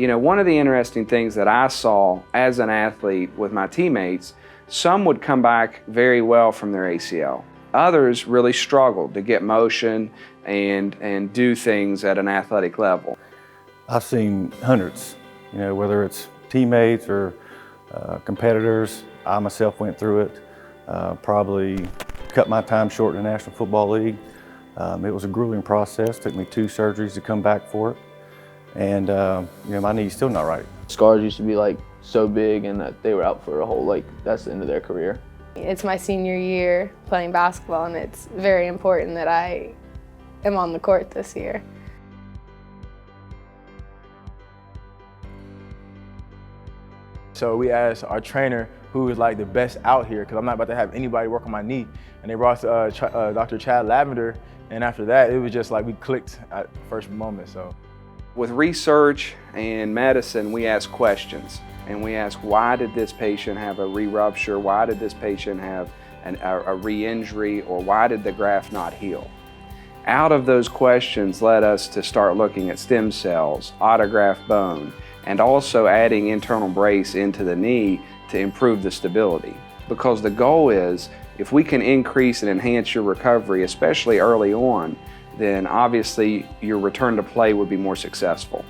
You know, one of the interesting things that I saw as an athlete with my teammates, some would come back very well from their ACL. Others really struggled to get motion and do things at an athletic level. I've seen hundreds, you know, whether it's teammates or competitors. I myself went through it, probably cut my time short in the National Football League. It was a grueling process, took me 2 surgeries to come back for it. And you know, my knee's still not right. Scars used to be like so big and that they were out for a whole, like that's the end of their career. It's my senior year playing basketball, and it's very important that I am on the court this year. So we asked our trainer who was like the best out here, because I'm not about to have anybody work on my knee. And they brought Dr. Lavender, and after that, it was just like we clicked at the first moment. So, with research and medicine, we ask questions. And we ask, why did this patient have a re-rupture? Why did this patient have a re-injury? Or why did the graft not heal? Out of those questions led us to start looking at stem cells, autograft bone, and also adding internal brace into the knee to improve the stability. Because the goal is, if we can increase and enhance your recovery, especially early on, then obviously your return to play would be more successful.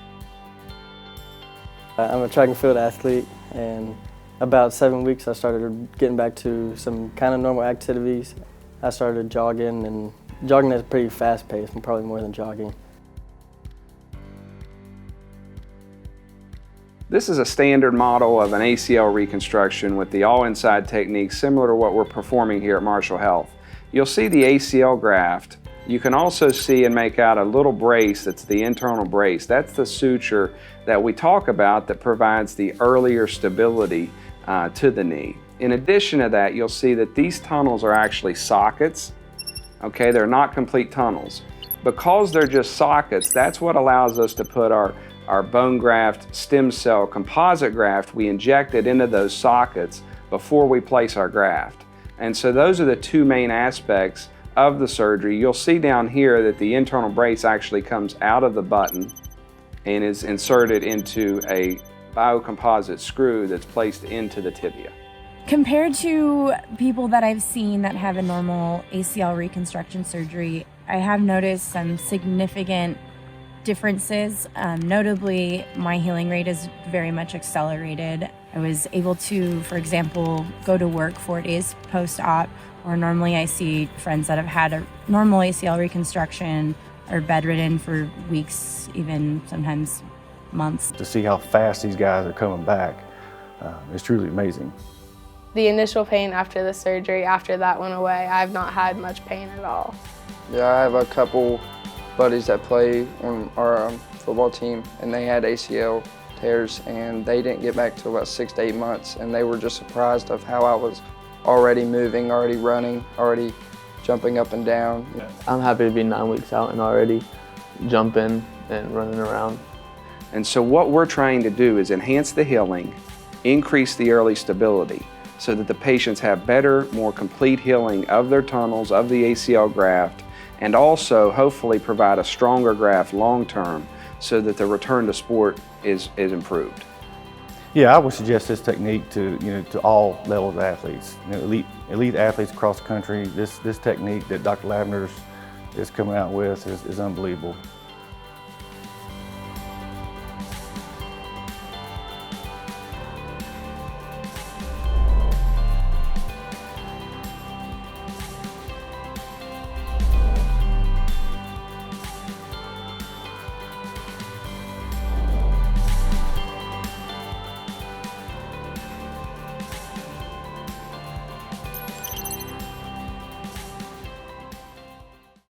I'm a track and field athlete, and about 7 weeks I started getting back to some kind of normal activities. I started jogging, and jogging is a pretty fast pace, probably more than jogging. This is a standard model of an ACL reconstruction with the all-inside technique similar to what we're performing here at Marshall Health. You'll see the ACL graft. You can also see and make out a little brace that's the internal brace. That's the suture that we talk about that provides the earlier stability to the knee. In addition to that, you'll see that these tunnels are actually sockets. Okay, they're not complete tunnels. Because they're just sockets, that's what allows us to put our bone graft, stem cell, composite graft. We inject it into those sockets before we place our graft. And so those are the 2 main aspects of the surgery. You'll see down here that the internal brace actually comes out of the button and is inserted into a biocomposite screw that's placed into the tibia. Compared to people that I've seen that have a normal ACL reconstruction surgery, I have noticed some significant differences. Notably, my healing rate is very much accelerated. I was able to, for example, go to work 4 days post-op, or normally I see friends that have had a normal ACL reconstruction are bedridden for weeks, even sometimes months. To see how fast these guys are coming back is truly amazing. The initial pain after the surgery, after that went away, I've not had much pain at all. Yeah, I have a couple buddies that play on our football team, and they had ACL tears, and they didn't get back till about 6 to 8 months, and they were just surprised of how I was already moving, already running, already jumping up and down. I'm happy to be 9 weeks out and already jumping and running around. And so what we're trying to do is enhance the healing, increase the early stability, so that the patients have better, more complete healing of their tunnels, of the ACL graft, and also hopefully provide a stronger graft long-term so that the return to sport is improved. Yeah, I would suggest this technique to all levels of athletes. Elite athletes across the country. This technique that Dr. Lavender is coming out with is unbelievable.